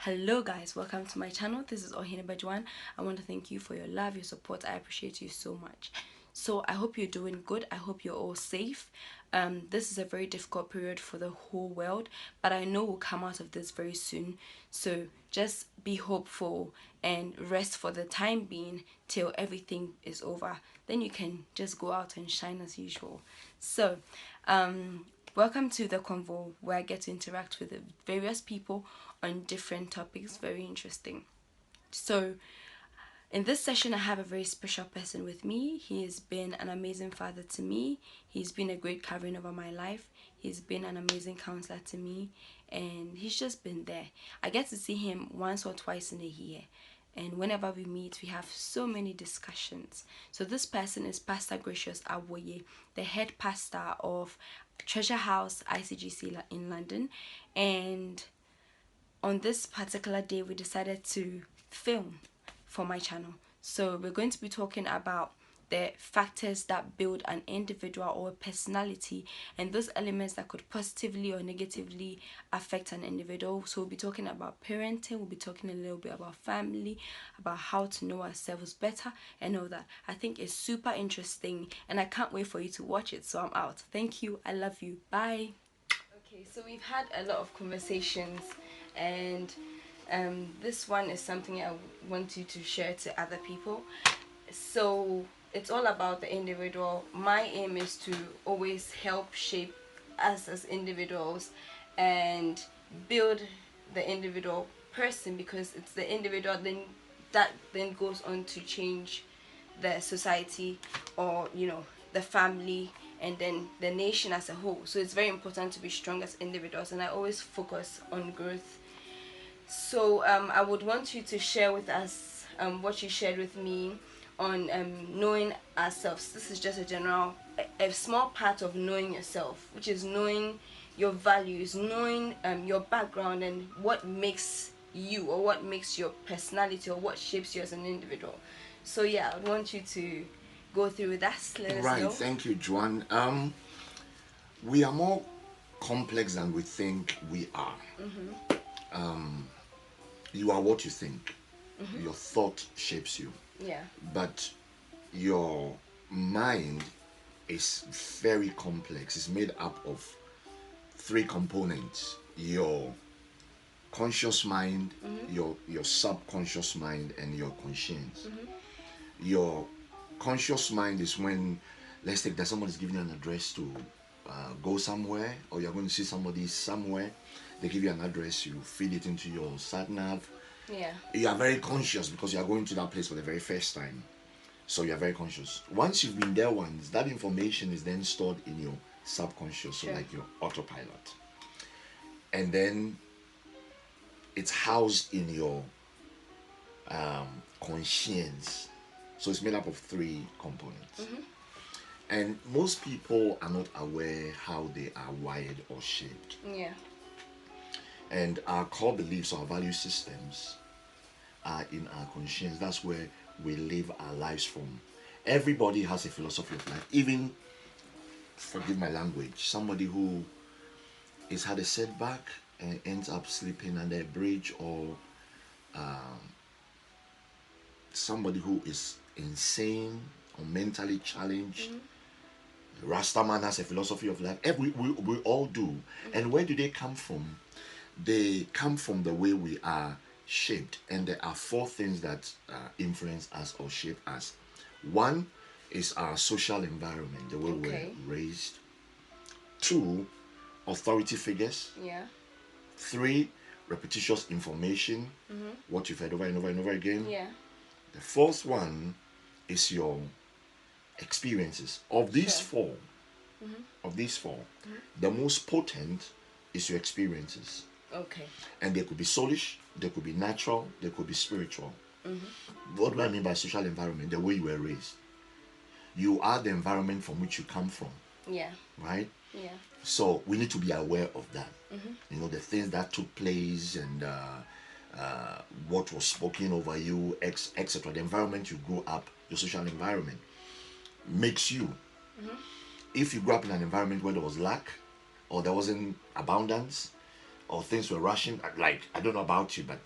Hello guys, welcome to my channel. This is OhenebaJoan. I want to thank you for your love, your support. I appreciate you so much. So I hope you're doing good. I hope you're all safe. This is a very difficult period for the whole world, but I know we'll come out of this very soon. So just be hopeful and rest for the time being till everything is over. Then you can just go out and shine as usual. So welcome to the convo, where I get to interact with various people on different topics. Very interesting. So in this session, I have a very special person with me. He has been an amazing father to me. He's been a great covering over my life. He's been an amazing counselor to me, and he's just been there. I get to see him once or twice in a year, and whenever we meet, we have so many discussions. So this person is Pastor Gracious Awoye, the head pastor of Treasure House ICGC in London. And on this particular day, we decided to film for my channel. So we're going to be talking about the factors that build an individual or a personality, and those elements that could positively or negatively affect an individual. So we'll be talking about parenting, we'll be talking a little bit about family, about how to know ourselves better and all that. I think it's super interesting and I can't wait for you to watch it. So I'm out. Thank you. I love you. Bye. Okay, so we've had a lot of conversations, and this one is something I want you to share to other people. So it's all about the individual. My aim is to always help shape us as individuals and build the individual person, because it's the individual that then goes on to change the society, or the family, and then the nation as a whole. So it's very important to be strong as individuals, and I always focus on growth. So I would want you to share with us what you shared with me on knowing ourselves. This is just a small part of knowing yourself, which is knowing your values, knowing your background, and what makes you, or what makes your personality, or what shapes you as an individual. So yeah, I would want you to go through that. Let us know. Right, thank you, Joan. We are more complex than we think we are. You are what you think. Your thought shapes you. Yeah. But your mind is very complex. It's made up of three components: your conscious mind, your subconscious mind, and your conscience. Your conscious mind is when, let's take that somebody's giving you an address to go somewhere, or you're going to see somebody somewhere. They give you an address, you feed it into your sat nav. Yeah. You are very conscious because you are going to that place for the very first time. So you are very conscious. Once you've been there once, that information is then stored in your subconscious, so like your autopilot. And then it's housed in your conscience. So it's made up of three components. And most people are not aware how they are wired or shaped. Yeah. And our core beliefs, our value systems, are in our conscience. That's where we live our lives from. Everybody has a philosophy of life. Even, forgive my language, somebody who has had a setback and ends up sleeping under a bridge, or somebody who is insane or mentally challenged. Rastaman has a philosophy of life. We all do. And where do they come from? They come from the way we are shaped. And there are four things that influence us or shape us. One is our social environment, the way we're raised. Two, authority figures. Yeah. Three, repetitious information, what you've heard over and over and over again. Yeah. The fourth one is your experiences. Of these four, the most potent is your experiences. Okay. And they could be soulish, they could be natural, they could be spiritual. What do I mean by social environment? The way you were raised. You are the environment from which you come from. Yeah. Right? Yeah. So we need to be aware of that. You know, the things that took place, and what was spoken over you, etc. The environment you grew up, your social environment, makes you. If you grew up in an environment where there was lack, or there wasn't abundance, or things were rushing. Like, I don't know about you, but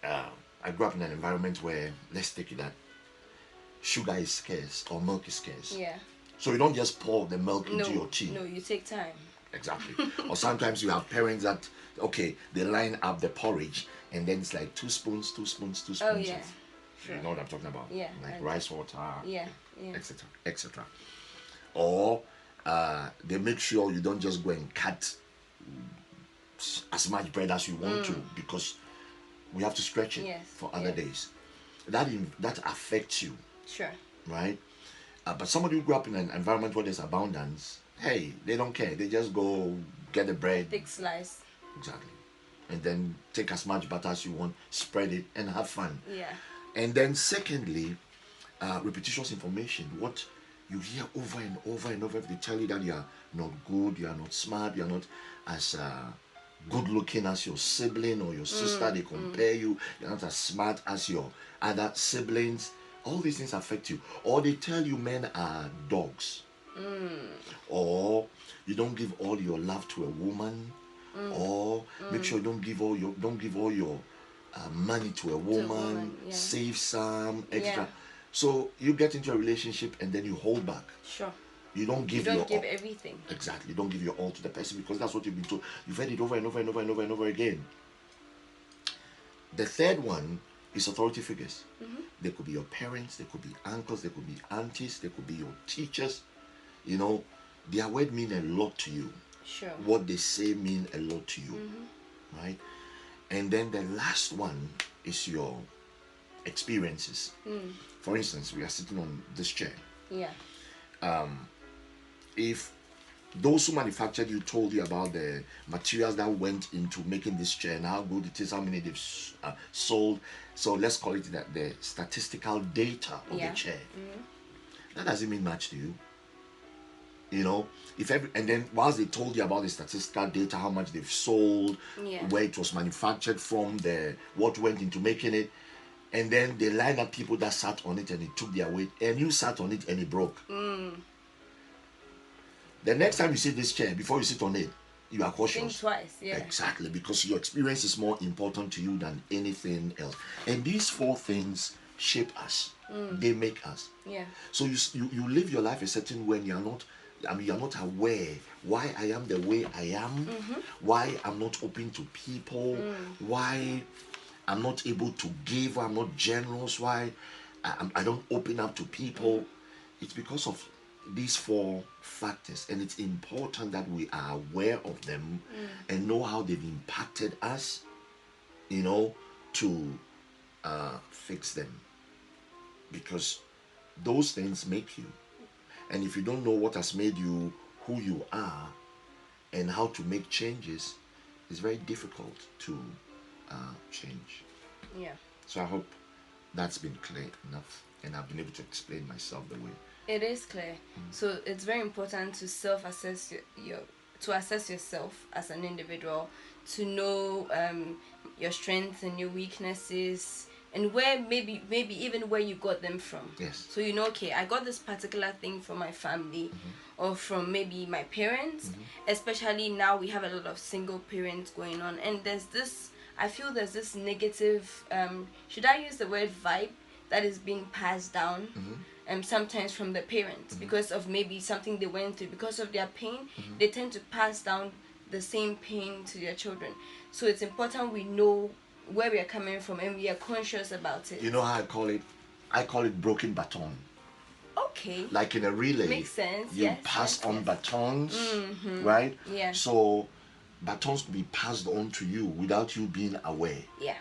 I grew up in an environment where, let's take it that sugar is scarce or milk is scarce. Yeah. So you don't just pour the milk into your tea. No, you take time. Exactly. Or sometimes you have parents that, okay, they line up the porridge and then it's like 2 spoons, 2 spoons, 2 spoons. Oh, yeah. Of, Sure. you know what I'm talking about? Yeah. Like rice water, Yeah. Yeah. etc., etc. Or they make sure you don't just go and cut as much bread as you want to, because we have to stretch it for other days. That affects you, Sure. right? But somebody who grew up in an environment where there's abundance, hey, they don't care. They just go get the bread. Thick slice. Exactly. And then take as much butter as you want, spread it, and have fun. Yeah. And then secondly, repetitious information. What you hear over and over and over, if they tell you that you are not good, you are not smart, you are not as good looking as your sibling or your sister, they compare you, you're not as smart as your other siblings. All these things affect you. Or they tell you men are dogs. Or you don't give all your love to a woman. Or make sure you don't give all your money to a woman. Yeah. Save some extra. Yeah. So you get into a relationship and then you hold back. Sure. You don't give You your don't give all. everything. Exactly. You don't give your all to the person because that's what you've been told. You've heard it over and over and over and over and over again. The third one is authority figures. They could be your parents, they could be uncles, they could be aunties, they could be your teachers. You know, their word mean a lot to you. Sure. What they say mean a lot to you, right? And then the last one is your experiences. For instance, we are sitting on this chair. Yeah. If those who manufactured you told you about the materials that went into making this chair and how good it is, how many they've sold, so let's call it that the statistical data of the chair, that doesn't mean much to you. You know, and then whilst they told you about the statistical data, how much they've sold, where it was manufactured from, what went into making it, and then they line up people that sat on it and it took their weight, and you sat on it and it broke. The next time you see this chair, before you sit on it, you are cautious. Think twice. Yeah. Exactly, because your experience is more important to you than anything else. And these four things shape us. They make us. Yeah. So you live your life a certain way and you're not aware why I am the way I am, why I'm not open to people, why I'm not able to give, I'm not generous, why I don't open up to people. It's because of these four factors, and it's important that we are aware of them and know how they've impacted us, you know, to fix them, because those things make you. And if you don't know what has made you who you are and how to make changes, it's very difficult to change. Yeah. So I hope that's been clear enough and I've been able to explain myself the way. It is clear. So it's very important to self-assess to assess yourself as an individual, to know your strengths and your weaknesses, and where maybe even where you got them from. Yes. So you know, okay, I got this particular thing from my family, or from maybe my parents. Especially now we have a lot of single parents going on, and I feel there's this negative, should I use the word vibe, that is being passed down, sometimes from the parents, because of maybe something they went through, because of their pain, they tend to pass down the same pain to their children. So it's important we know where we are coming from and we are conscious about it. You know how I call it? I call it broken baton. Okay. Like in a relay. Makes sense. You Yes, pass yes, on yes. batons, right? Yeah. So batons could be passed on to you without you being aware. Yeah.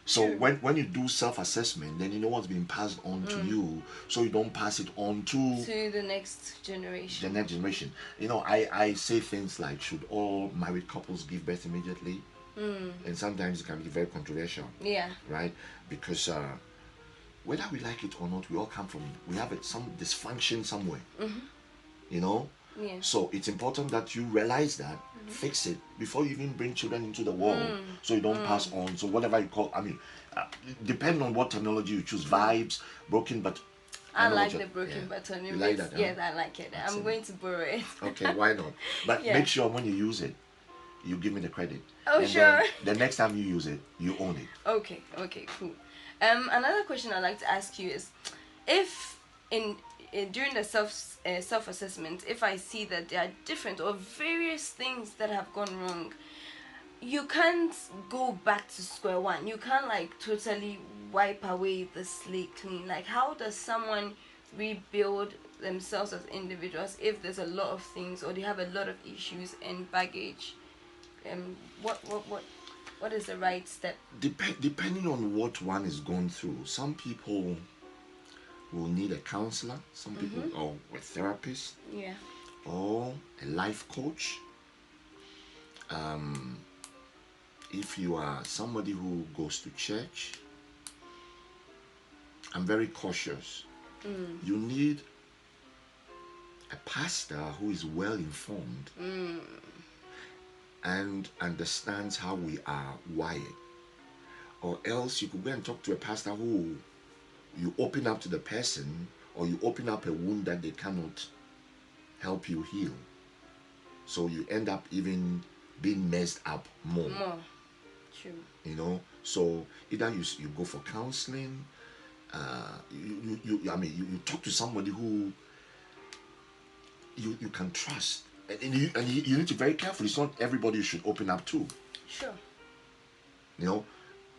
So True. when you do self-assessment, then you know what's being passed on to you, so you don't pass it on to the next generation. the next generation. You know, I say things like, should all married couples give birth immediately? And sometimes it can be very controversial. Yeah. Right? Because whether we like it or not, we all come from, we have some dysfunction somewhere. You know? Yeah. So it's important that you realize that, fix it before you even bring children into the world, so you don't pass on. So whatever you call, depending on what terminology you choose, vibes, broken, but I like the broken button. You like that? Huh? Yes, I like it. I'm going to borrow it. Okay, why not? But Yeah. make sure when you use it, you give me the credit. Oh, And sure. then the next time you use it, you own it. Okay, cool. Another question I'd like to ask you is, if in during the self assessment, if I see that there are different or various things that have gone wrong, you can't go back to square one. You can't like totally wipe away the slate clean. Like, how does someone rebuild themselves as individuals if there's a lot of things or they have a lot of issues and baggage? What is the right step? Depending on what one is going through, some people will need a counselor, some people, or a therapist, Yeah. or a life coach. If you are somebody who goes to church, I'm very cautious. You need a pastor who is well informed and understands how we are wired. Or else you could go and talk to a pastor who you open up to the person, or you open up a wound that they cannot help you heal. So you end up even being messed up more. True. So either you go for counseling, you talk to somebody who you can trust, and you need to be very careful. It's not everybody you should open up to. Sure.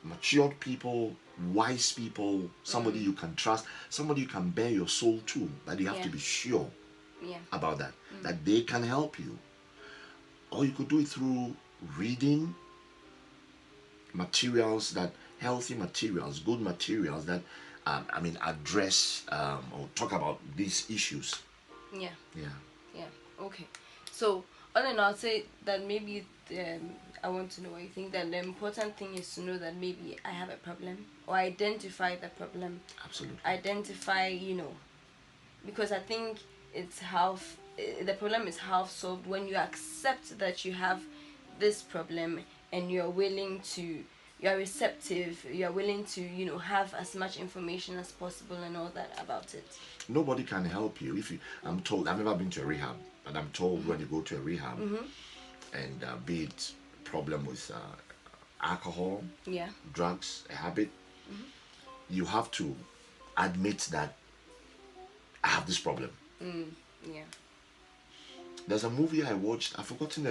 Matured people, wise people, somebody you can trust, somebody you can bear your soul to, but you have to be sure about that they can help you. Or you could do it through reading materials, that healthy materials, good materials that address or talk about these issues. Yeah. Yeah. Okay. So all in all, I'd say that maybe I want to know what you think. That the important thing is to know that maybe I have a problem, or identify the problem. Absolutely. Identify, because I think it's half. The problem is half solved when you accept that you have this problem and you're willing to. You're receptive. You're willing to, have as much information as possible and all that about it. Nobody can help you if you. I'm told. I've never been to a rehab, but I'm told when you go to a rehab, and be it problem with alcohol, drugs, a habit, you have to admit that I have this problem. Yeah. There's a movie I watched. I've forgotten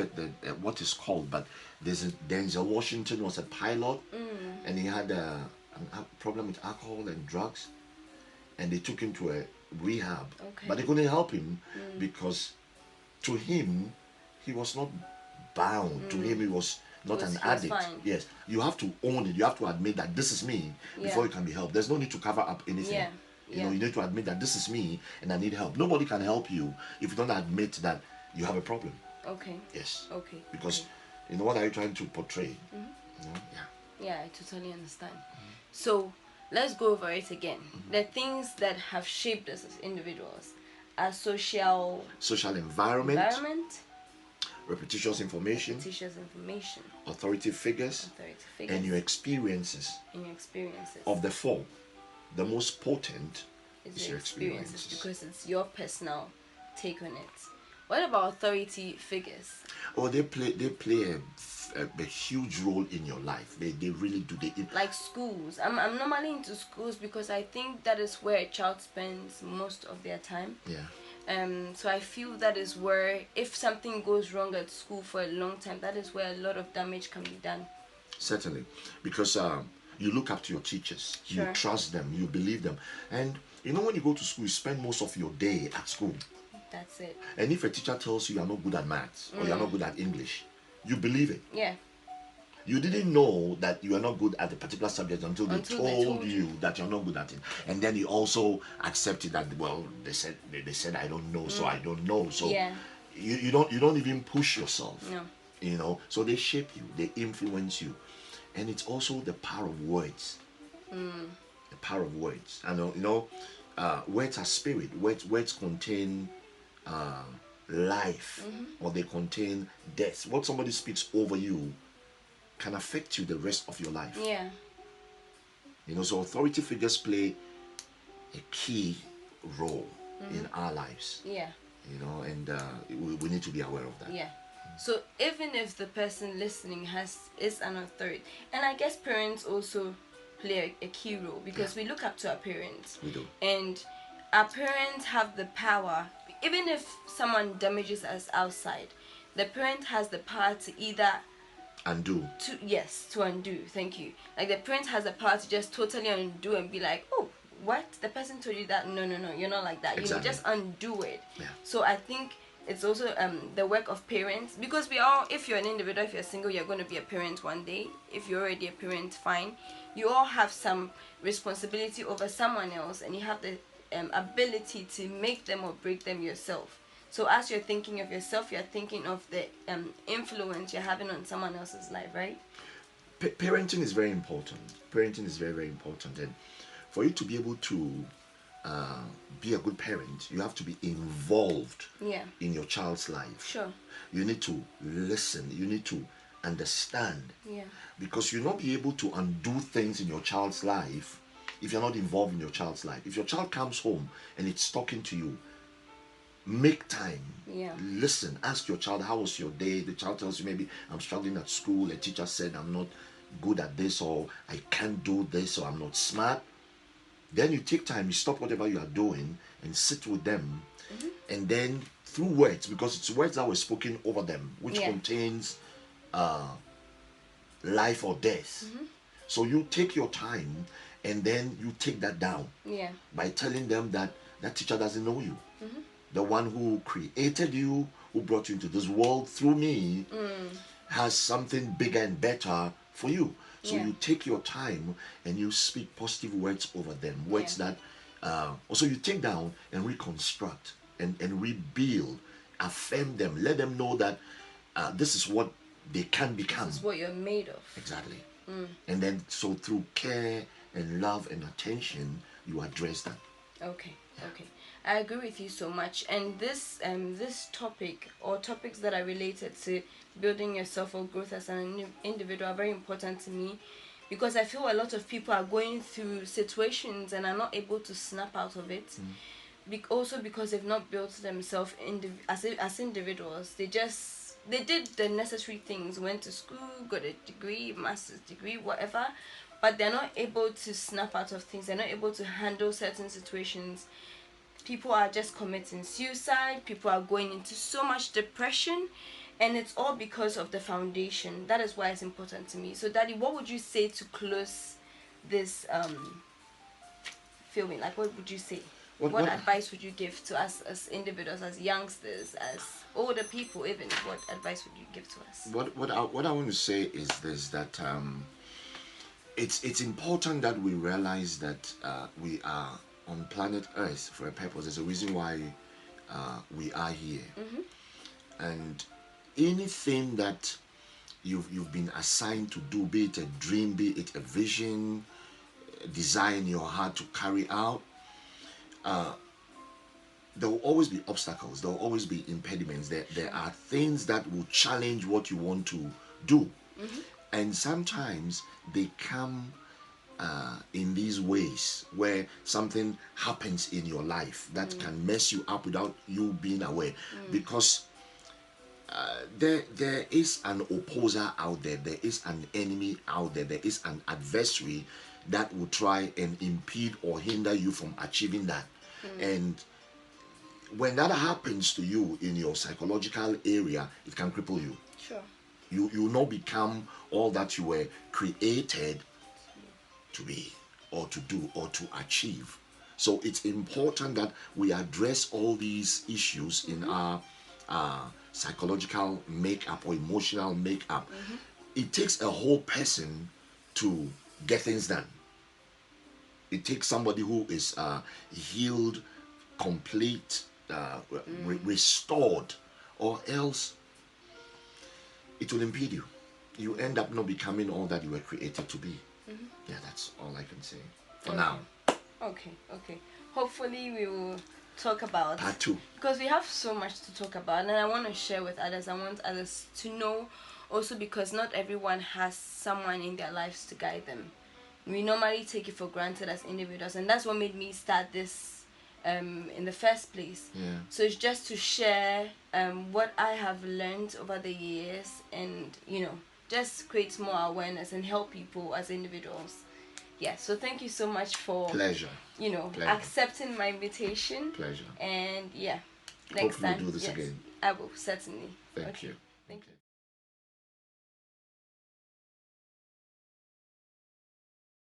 what it's called, but Denzel Washington was a pilot, and he had a problem with alcohol and drugs, and they took him to a rehab, but they couldn't help him because to him he was not bound. To him he was not an addict. Yes, you have to own it. You have to admit that this is me before you can be helped. There's no need to cover up anything. You need to admit that this is me and I need help. Nobody can help you if you don't admit that you have a problem. Okay. Yes. Okay. Because what are you trying to portray? Yeah, I totally understand. So let's go over it again. The things that have shaped us as individuals are social environment, repetitious information, authority figures, and your experiences. Of the four, the most potent is your experiences, because it's your personal take on it. What about authority figures? Oh, they play a huge role in your life. They really do. Like schools. I'm normally into schools because I think that is where a child spends most of their time. Yeah. So I feel that is where, if something goes wrong at school for a long time, that is where a lot of damage can be done. Certainly, because you look up to your teachers, you trust them, you believe them, and when you go to school, you spend most of your day at school. That's it. And if a teacher tells you are not good at maths or you're not good at English, you believe it. Yeah. You didn't know that you are not good at a particular subject until they told you that you're not good at it, and then you also accepted that they said I don't know, so I don't know. So you don't even push yourself. No. So they shape you, they influence you, and it's also the power of words. The power of words, and words are spirit. Words contain life, or they contain death. What somebody speaks over you can affect you the rest of your life. Yeah. So authority figures play a key role in our lives. Yeah. And we need to be aware of that. Yeah. So even if the person listening is an authority, and I guess parents also play a key role, because Yeah. we look up to our parents, We do. and our parents have the power. Even if someone damages us outside, the parent has the power to either Undo. to undo. Thank you. Like, the parent has the power to just totally undo and be like, oh, what, the person told you that, no, no, no, you're not like that, Exactly. just undo it. Yeah. So I think it's also the work of parents, because we all, if you're an individual, if you're single, you're going to be a parent one day. If you're already a parent, fine. You all have some responsibility over someone else, and you have the ability to make them or break them yourself. So as you're thinking of yourself, you're thinking of the influence you're having on someone else's life, right? Parenting is very important. Parenting is very, very important. And for you to be able to uh, be a good parent, you have to be involved Yeah. in your child's life. Sure. You need to listen. You need to understand. Yeah. Because you'll not be able to undo things in your child's life if you're not involved in your child's life. If your child comes home and it's talking to you, make time. Yeah. Listen. Ask your child, how was your day? The child tells you, maybe I'm struggling at school. A teacher said I'm not good at this, or I can't do this, or I'm not smart. Then you take time, you stop whatever you are doing and sit with them. And then through words, because it's words that were spoken over them, which Yeah. contains life or death. So you take your time and then you take that down Yeah. by telling them that that teacher doesn't know you. The one who created you, who brought you into this world through me, has something bigger and better for you. So Yeah. you take your time and you speak positive words over them, words Yeah. that also you take down and reconstruct and rebuild, affirm them, let them know that this is what they can become. This is what you're made of. Exactly. And then so through care and love and attention, you address that. Okay. Okay. I agree with you so much. And this topic, or topics that are related to building yourself or growth as an individual, are very important to me, because I feel a lot of people are going through situations and are not able to snap out of it. Also because they've not built themselves as individuals. They did the necessary things, went to school, got a degree, master's degree, whatever, but they're not able to snap out of things. They're not able to handle certain situations. People are just committing suicide. People are going into so much depression, and it's all because of the foundation. That is why it's important to me. So, Daddy, what would you say to close this filming? Like, what would you say? What advice would you give to us as individuals, as youngsters, as older people, even? What advice would you give to us? What I want to say is this, that it's important that we realize that we are on planet Earth for a purpose. There's a reason why we are here, and anything that you've been assigned to do, be it a dream, be it a vision, a desire in your heart to carry out, there will always be obstacles. There will always be impediments. There are things that will challenge what you want to do, and sometimes they come in these ways where something happens in your life that can mess you up without you being aware, because there is an opposer out there, there is an enemy out there, there is an adversary that will try and impede or hinder you from achieving that. And when that happens to you in your psychological area, it can cripple you. Sure. You will not become all that you were created to be, or to do, or to achieve. So it's important that we address all these issues in our psychological makeup or emotional makeup. It takes a whole person to get things done. It takes somebody who is healed, complete, restored, or else it will impede you. You end up not becoming all that you were created to be. Yeah, that's all I can say for now. Okay. Hopefully we will talk about Part 2. because we have so much to talk about, and I want to share with others. I want others to know also, because not everyone has someone in their lives to guide them. We normally take it for granted as individuals, and that's what made me start this in the first place. Yeah. So it's just to share what I have learned over the years, and just create more awareness and help people as individuals. Yeah, so thank you so much for Pleasure. Pleasure. accepting my invitation. Pleasure. And yeah, Hope next we'll time, do this yes, again. I will certainly. Thank Okay. you. Thank you.